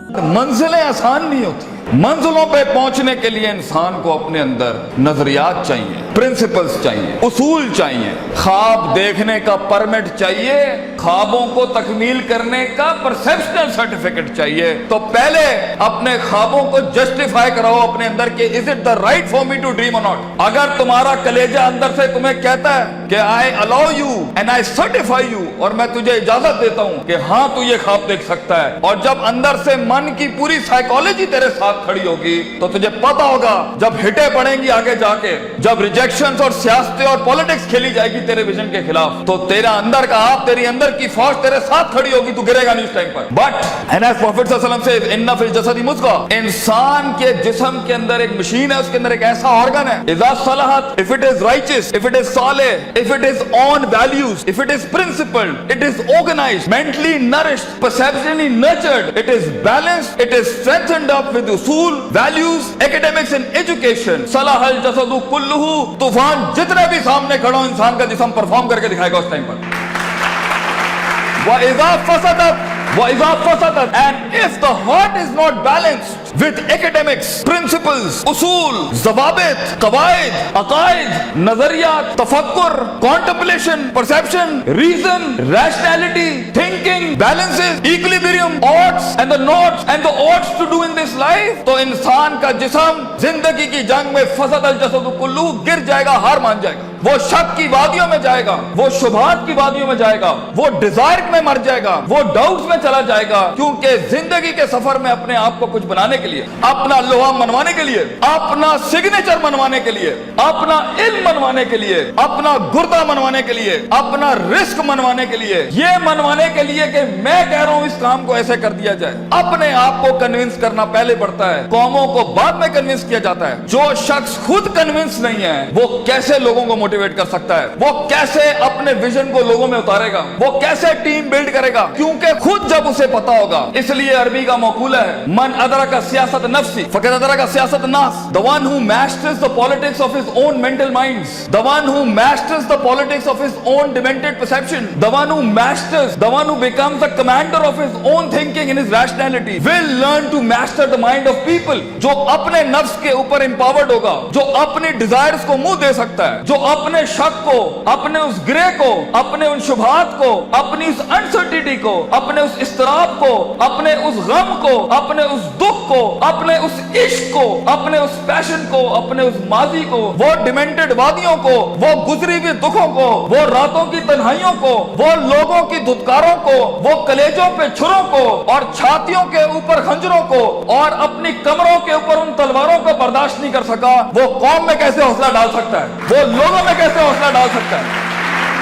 منزلیں آسان نہیں ہوتی. منزلوں پہ پہنچنے کے لیے انسان کو اپنے اندر نظریات چاہیے, پرنسپلز چاہیے, اصول چاہیے, خواب دیکھنے کا پرمٹ چاہیے, خوابوں کو تکمیل کرنے کا پرسپشنل سرٹیفکیٹ چاہیے. تو پہلے اپنے خوابوں کو جسٹیفائی کراؤ اپنے اندر کہ is it the right for me to dream or not. اگر تمہارا کلیجہ اندر سے تمہیں کہتا ہے کہ I allow you and I certify you, اور میں تجھے اجازت دیتا ہوں کہ ہاں تو یہ خواب دیکھ سکتا ہے, اور جب اندر سے من کی پوری سائیکالوجی تیرے ساتھ کھڑی ہوگی تو تجھے پتا ہوگا جب ہٹیں پڑیں گی آگے جا کے, جب ریجیکشنز اور سیاستیں اور پولیٹکس کھیلی جائے گی تیرے ویژن کے خلاف, تو تیرا اندر کا آپ, تیری اندر کی فوج تیرے ساتھ کھڑی ہوگی, تو گرے گا نہیں اس ٹائم پر. بٹ اینڈ ایز پروفیٹ صلی اللہ علیہ وسلم سے ان فی الجسد مضغہ, انسان کے جسم کے اندر ایک مشین ہے, اس کے اندر ایک ایسا آرگن ہے, اذا صلحت, if it is righteous, if it is Saleh, if it is on values, if it is principled, it is organized, mentally nourished, perceptually nurtured, it is balanced, it is strengthened up with usul, values, academics and education, صلح الجسد کلہ. طوفان جتنے بھی سامنے کھڑا ہو, انسان کا جسم perform کر کے دکھائے گا اس ٹائم پر. وَإِذَا فَسَدَتْ وَإِذَا فَسَدَتْ, and if the heart is not balanced with academics, principles, اصول, ضوابط, قواعد, عقائد, نظریات, تفکر, contemplation, perception, reason, rationality, thinking, balances, equilibrium, odds and the nots and the odds to do in this life, تو انسان کا جسم زندگی کی جنگ میں فسد الجسد کلہ, گر جائے گا, ہار مان جائے گا, وہ شک کی وادیوں میں جائے گا, وہ شبہات کی وادیوں میں جائے گا, وہ ڈیزائر میں مر جائے گا, وہ ڈاؤٹس میں چلا جائے گا. کیونکہ زندگی کے سفر میں اپنے آپ کو کچھ بنانے کے لیے, اپنا لوہا منوانے کے لیے, اپنا سگنیچر منوانے کے لیے, اپنا علم منوانے کے لیے, اپنا گردہ منوانے کے لیے, اپنا رزق منوانے کے لیے, یہ منوانے کے لیے کہ میں کہہ رہا ہوں اس کام کو ایسے کر دیا جائے, اپنے آپ کو کنونس کرنا پہلے پڑتا ہے, قوموں کو بعد میں کنونس کیا جاتا ہے. جو شخص خود کنونس نہیں ہے وہ کیسے لوگوں کو موٹیویٹ کر سکتا ہے, وہ کیسے اپنے ویژن کو لوگوں میں اتارے گا, وہ کیسے ٹیم بلڈ کرے گا, کیونکہ خود جب اسے پتا ہوگا. اس لیے عربی کا مقولہ ہے, من ادرک سیاست نفسی فقد ادرک سیاست الناس, the one who masters the politics of his own mental minds, the one who masters the politics of his own demented perception, the one who masters, the one who becomes the commander of his own thinking and his rationality will learn to master the mind of people. جو اپنے نفس کے اوپر empowered ہوگا, جو اپنی desires کو منہ دے سکتا ہے, جو اپنے شک کو, اپنے اس گرے کو, اپنے ان شبہات کو, اپنی اس انسرٹینٹی کو, اپنے اس اضطراب کو, اپنے اس غم کو, اپنے اس دکھ کو, اپنے اس عشق کو, اپنے اس پیشن کو, اپنے اس ماضی کو, وہ ڈیمنٹڈ وادیوں کو, وہ گزری ہوئی دکھوں کو, وہ راتوں کی تنہائیوں کو, وہ لوگوں کی دھتکاروں کو, وہ کلیجوں پہ چھروں کو اور چھاتیوں کے اوپر خنجروں کو اور اپنی کمروں کے اوپر ان تلواروں کو برداشت نہیں کر سکا, وہ قوم میں کیسے حوصلہ ڈال سکتا ہے, وہ لوگوں میں کیسے حوصلہ ڈال سکتا ہے.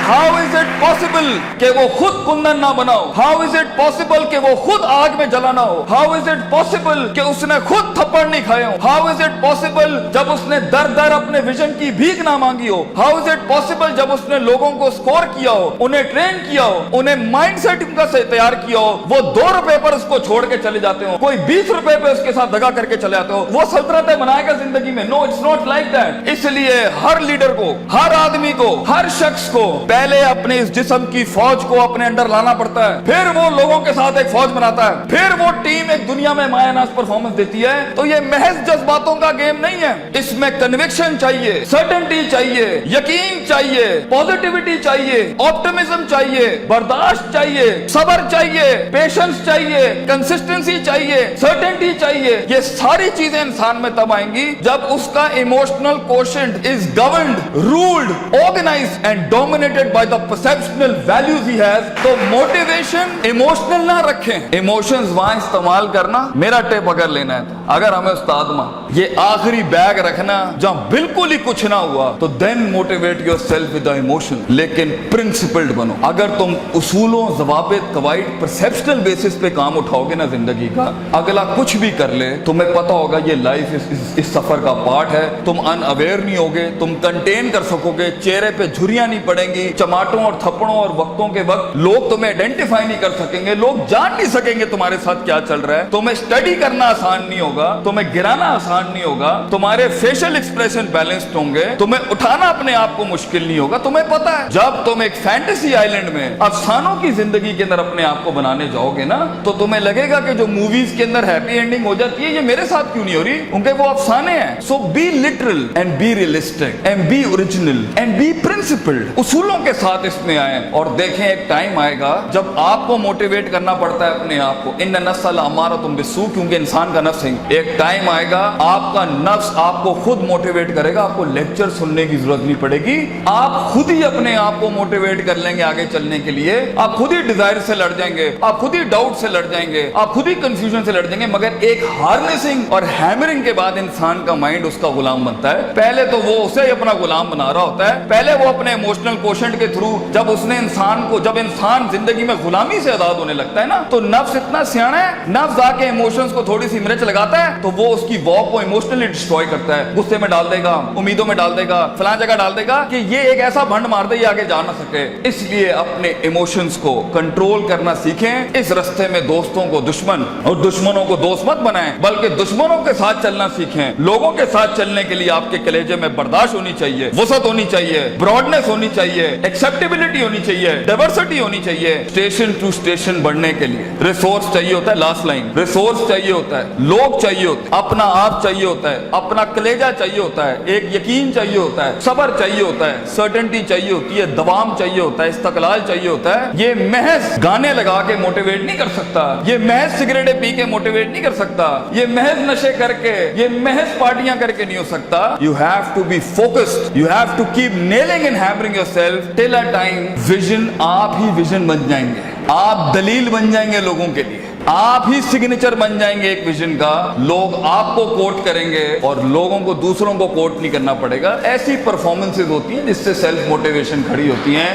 How is it possible کہ وہ خود کندن نہ بناؤ, how is it possible کہ وہ خود آگ میں جلا نہ ہو, how is it possible کہ اس نے خود تھپڑ نہیں کھائے ہو, how is it possible جب اس نے در در اپنے ویژن کی بھیک نہ مانگی ہو, how is it possible جب اس نے لوگوں کو سکور کیا ہو, انہیں ٹرین کیا ہو, انہیں مائنڈ سیٹ ان کا سے تیار کیا ہو, وہ 2 روپے پر اس کو چھوڑ کے چلے جاتے ہو, کوئی 20 روپے پہ اس کے ساتھ دگا کر کے چلے جاتے ہو, وہ سلطنتیں بنائے گا زندگی میں. No, it's not like that. اس لیے ہر لیڈر کو, ہر آدمی کو, ہر شخص کو پہلے اپنے اس جسم کی فوج کو اپنے اندر لانا پڑتا ہے, پھر وہ لوگوں کے ساتھ ایک فوج بناتا ہے, پھر وہ ٹیم ایک دنیا میں مایہ ناز پرفارمنس دیتی ہے. تو یہ محض جذباتوں کا گیم نہیں ہے, اس میں کنوکشن چاہیے, سرٹنٹی چاہیے, یقین چاہیے, پوزیٹیوٹی چاہیے, آپٹمزم چاہیے, برداشت چاہیے, صبر چاہیے, پیشنس چاہیے, کنسسٹنسی چاہیے, سرٹنٹی چاہیے. یہ ساری چیزیں انسان میں تب آئیں گی جب اس کا emotional quotient is governed, ruled, organised and dominated by the perceptual values he has. تو موٹیویشن ایموشنل نہ رکھیں, ایموشنز وہاں استعمال کرنا. میرا ٹیپ اگر لینا ہے اگر ہمیں استاد ماں یہ آخری بیگ رکھنا جہاں بالکل ہی کچھ نہ ہوا, تو then motivate yourself with the emotion, لیکن principled بنو. اگر تم اصولوں, ضوابط, قواعد, perceptual basis پہ کام اٹھاؤ گے نا زندگی کا, اگلا کچھ بھی کر لے تمہیں پتا ہوگا یہ لائف اس سفر کا پارٹ ہے. تم ان اویئر نہیں ہوگے, تم کنٹین کر سکو گے, چہرے پہ جھریاں نہیں پڑیں گی, चमाटों और थप्पड़ों और वक्तों के वक्त लोग तुम्हें आइडेंटिफाई नहीं कर सकेंगे, लोग जान नहीं सकेंगे तुम्हारे साथ क्या चल रहा है, तुम्हें स्टडी करना आसान नहीं होगा, तुम्हें गिराना आसान नहीं होगा, तुम्हारे फेशियल एक्सप्रेशन बैलेंस्ड होंगे, तुम्हें उठाना अपने आप को मुश्किल नहीं होगा। तुम्हें पता है जब तुम एक फैंटेसी आइलैंड में अफसानों की जिंदगी के अंदर अपने आप को बनाने जाओगे ना, तो तुम्हें लगेगा कि जो मूवीज के अंदर हैप्पी एंडिंग हो जाती है, ये मेरे साथ क्यों नहीं हो रही, उनके वो अफसाने हैं। So be literal and be realistic and be original and be principled. उसूलों के साथ इसमें आए और देखें एक टाइम आएगा जब आपको मोटिवेट करना पड़ता है अपने आप को। इन नस्ल हमारा तुम बिस्सू, क्योंकि इंसान का नफ्स है। एक टाइम आएगा आपका नफ्स आपको खुद मोटिवेट करेगा, आपको लेक्चर सुनने की जरूरत नहीं पड़ेगी, आप खुद ही अपने आप को मोटिवेट कर लेंगे आगे चलने के लिए। आप खुद ही डिजायर से लड़ जाएंगे, आप खुद ही डाउट से लड़ जाएंगे, आप खुद ही कंफ्यूजन से लड़ जाएंगे। मगर एक हार्नेसिंग और हैमरिंग के बाद इंसान का माइंड उसका गुलाम बनता है। पहले तो वो उसे ही अपना गुलाम बना रहा होता है, पहले वो अपने इमोशनल कोशेंट के थ्रू जब उसने इंसान को, जब इंसान जिंदगी में गुलामी से आजाद होने लगता है ना, तो नफ्स इतना सियाना है, नफ्स आके इमोशंस को थोड़ी सी मिर्च लगाता है तो वो उसकी वॉक को इमोशनली डिस्ट्रॉय करता है, गुस्से में डाल देगा, उम्मीदों में डाल देगा, फलां जगह डाल देगा कि ये एक ऐसा भंड मार दे ये आगे जा ना सके। इसलिए अपने इमोशंस को कंट्रोल करना सीखें। इस रास्ते में दोस्तों को दुश्मन और दुश्मनों को दोस्त मत बनाएं, बल्कि दुश्मनों के साथ चलना सीखें। लोगों के साथ चलने के लिए आपके कलेजे में बर्दाश्त होनी चाहिए, वसत होनी चाहिए, ब्रॉडनेस होनी चाहिए, एक्सेप्टेबिलिटी होनी चाहिए, डाइवर्सिटी होनी चाहिए। स्टेशन टू स्टेशन बढ़ने के लिए रिसोर्स चाहिए होता है, लास्ट लाइन, रिसोर्स चाहिए होता है, लोग चाहिए होते हैं, अपना आप चाहिए होता है, अपना कलेजा चाहिए होता है, एक यकीन चाहिए होता है, सब्र चाहिए होता है, सर्टेनिटी चाहिए होती है, दवाम चाहिए होता है, इस्तकलाल चाहिए होता है। ये महज गाने लगा के मोटिवेट नहीं कर सकता, ये महज सिगरेटें पी के मोटिवेट नहीं कर सकता, ये महज नशे करके, ये महज पार्टियां करके नहीं हो सकता। You have to be focused, you have to keep nailing and hammering yourself till a time vision, आप ही विजन बन जाएंगे, आप दलील बन जाएंगे लोगों के लिए, आप ही सिग्नेचर बन जाएंगे एक विजन का। लोग आपको कोट करेंगे और लोगों को दूसरों को कोट नहीं करना पड़ेगा। ऐसी परफॉर्मेंसेज होती हैं जिससे सेल्फ मोटिवेशन खड़ी होती हैं।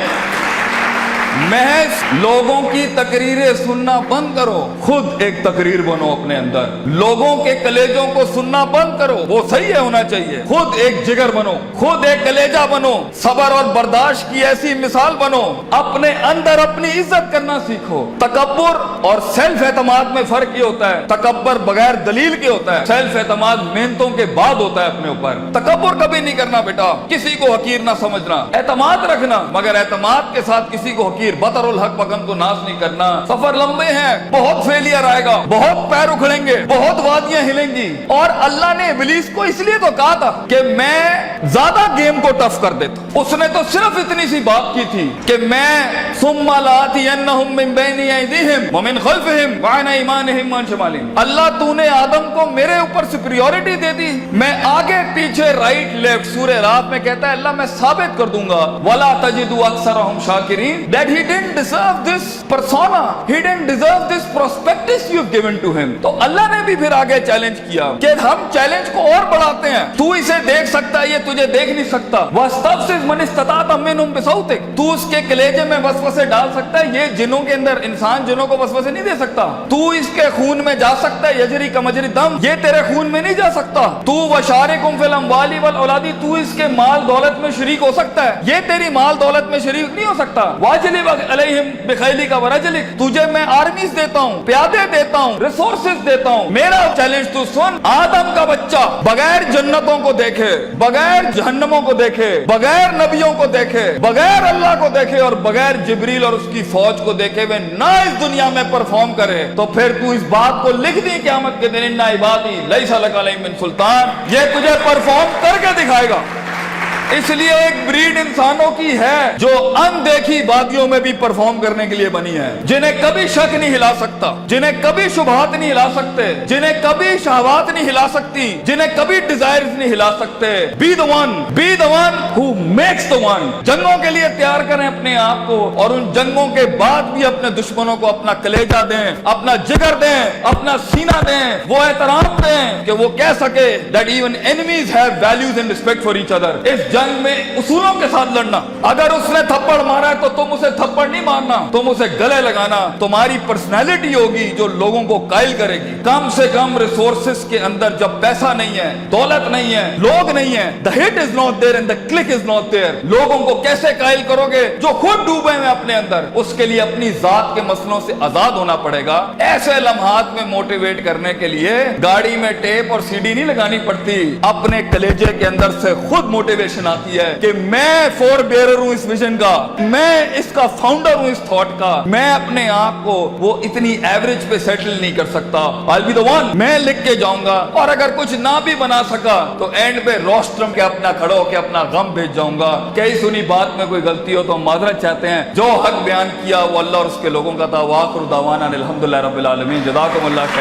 महज लोगों की तकरीरें सुनना बंद करो, खुद एक तकरीर बनो अपने अंदर। लोगों के कलेजों को सुनना बंद करो, वो सही है होना चाहिए। खुद एक जिगर बनो, खुद एक कलेजा बनो, सब्र और बर्दाश्त की ऐसी मिसाल बनो। अपने अंदर अपनी इज्जत करना सीखो। तकब्बुर और सेल्फ एतमाद में फर्क ये होता है, तकब्बुर बगैर दलील के होता है, सेल्फ एतमाद मेहनतों के बाद होता है अपने ऊपर। तकब्बुर कभी नहीं करना बेटा, किसी को हकीर ना समझना, एतमाद रखना, मगर एतमाद के साथ किसी को बतरुल हक पगम को नाश नहीं करना। सफर लंबे हैं, बहुत फेलियर आएगा, बहुत पैर उखड़ेंगे, बहुत वादियां हिलेंगी। और अल्लाह ने इब्लीस को इसलिए तो कहा था कि मैं ज्यादा गेम को टफ कर देता। उसने तो सिर्फ इतनी सी बात की थी कि मैं सुम्मा लातियन्नहुम मिन बैनि अयदीहिम व मिन खल्फिहिम व अन अयमानिहिम व अन शमालिहिम। अल्लाह तूने आदम को मेरे ऊपर सुपीरियरिटी दे दी, मैं आगे पीछे राइट लेफ्ट। सूरह रात में कहता है अल्लाह मैं साबित कर दूंगा, वला तजिदु अक्सरहुम शाकिरीन, that he didn't deserve this persona, he didn't deserve this prospectus you've given to him। तो अल्लाह ने भी फिर आगे चैलेंज किया कि हम चैलेंज को और बढ़ाते हैं, तू इसे देख सकता है, ये तुझे देख नहीं सकता। वस्तफ्सिज़ मन इस्तताअत मिनहुम बिसौतिक, तू उसके कलेजे में वसवसे डाल सकता है, ये जिनों के अंदर, इंसान जिनों को वसवसे नहीं दे सकता। तू इसके खून में जा सकता है, यजरी का मजरी दम, ये तेरे खून में नहीं जा सकता। तू वशारिकुम फिल अम्वाली वल औलादी, तू इसके माल दौलत में शरीक हो सकता है, ये तेरी माल दौलत में शरीक नहीं हो सकता। वाजिलिब अलैहिम बिखैलिका व रजलिक, तुझे मैं आर्मीज देता हूँ, प्यादे देता हूँ, रिसोर्सेज देता हूँ। मेरा चैलेंज तू सुन, आदम का बच्चा बगैर जन्नतों को देखे, बगैर जहन्नमों को देखे, बगैर नबियों को देखे, बगैर अल्लाह को देखे और बगैर जिब्रील और उसकी फौज को देखे हुए ना इस दुनिया में परफॉर्म करे, तो फिर तू इस बात को लिख दी क़यामत के दिन, इन्ना इबादी लैसा लक अलैहिम मिन सुल्तान, ये तुझे परफॉर्म करके दिखाएगा। इसलिए एक ब्रीड इंसानों की है जो अनदेखी वादियों में भी परफॉर्म करने के लिए बनी है, जिन्हें कभी शक नहीं हिला सकता, जिन्हें कभी शुबहात नहीं हिला सकते, जिन्हें कभी शहवात नहीं हिला सकती, जिन्हें कभी डिजायर्स नहीं हिला सकते। Be the one who makes the one. जंगों के लिए तैयार करें अपने आप को, और उन जंगों के बाद भी अपने दुश्मनों को अपना कलेजा दें, अपना जिगर दें, अपना सीना दें, वो एहतराम दें कि वो कह सके that even enemies have values and respect for each other. इस जंग में उसूलों के साथ लड़ना। अगर उसने थप्पड़ मारा है तो तुम उसे थप्पड़ नहीं मारना, तुम उसे गले लगाना। तुम्हारी पर्सनैलिटी होगी जो लोगों को कायल करेगी। कम से कम रिसोर्सेस के अंदर जब पैसा नहीं है, दौलत नहीं है, लोग नहीं है, the hit is not there and the click is not there, लोगों को कैसे कायल करोगे जो खुद डूबे हैं अपने अंदर? उसके लिए अपनी जात के मसलों से आजाद होना पड़ेगा। ऐसे लम्हात में मोटिवेट करने के लिए गाड़ी में टेप और सीडी नहीं लगानी पड़ती, अपने कलेजे के अंदर से खुद मोटिवेशन आती है कि मैं फोर बेयरर हूं इस विजन का, मैं इसका फाउंडर हूं इस थॉट का। मैं अपने आप को वो इतनी एवरेज पे सेटल नहीं कर सकता, I'll be the one, मैं लिख के जाऊंगा। और अगर कुछ ना भी बना सका तो एंड पे रोस्ट्रम के अपना खड़ा होकर अपना गम भेज जाऊंगा। कई सुनी बात में कोई गलती हो तो हम माजरत चाहते हैं। जो हक बयान किया वो अल्लाह और उसके लोगों का था। वाखिर दावाना अनिल हम्दुलिल्लाहि रब्बिल आलमीन। जज़ाकुमुल्लाह खैर।